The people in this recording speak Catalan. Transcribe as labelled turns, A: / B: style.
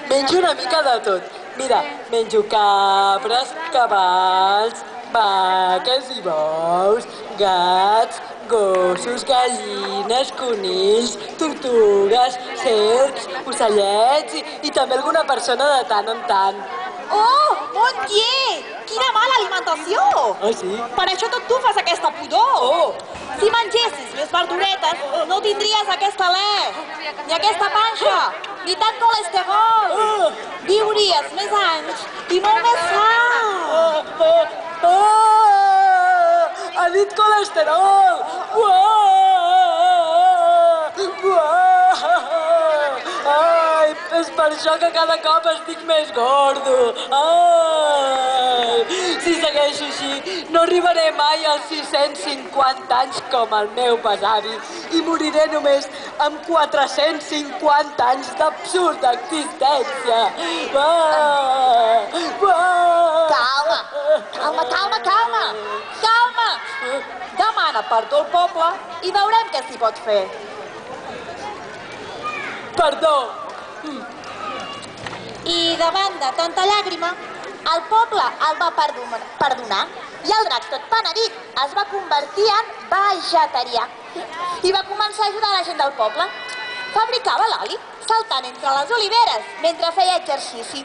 A: Menjo una mica de tot. Mira, menjo cabres, cavalls, vaques i bous, gats, gossos, gallines, conills, tortugues, serps, ocellets i també alguna persona de tant en tant.
B: Oh, mon Dieu! Quina mala alimentació!
A: Ah, sí?
B: Per això tot tu fas aquesta pudor!
A: Oh!
B: Si mengessis més verduretes, no tindries aquest alè, ni aquesta panxa, ni tant colesterol. Viuries més anys i molt més sa.
A: Ha dit colesterol! Ai, és per això que cada cop estic més gordo. Ai, si segueixo així, no arribaré mai als 650 anys com el meu besavi i moriré només amb 450 anys d'absurda existència.
B: Calma, calma, calma, calma, calma. Demana perdó al poble i veurem què s'hi pot fer.
A: Perdó.
B: I davant de tanta llàgrima, el poble el va perdonar i el drac, tot penedit, es va convertir en vegetarià i va començar a ajudar la gent del poble. Fabricava l'oli saltant entre les oliveres mentre feia exercici.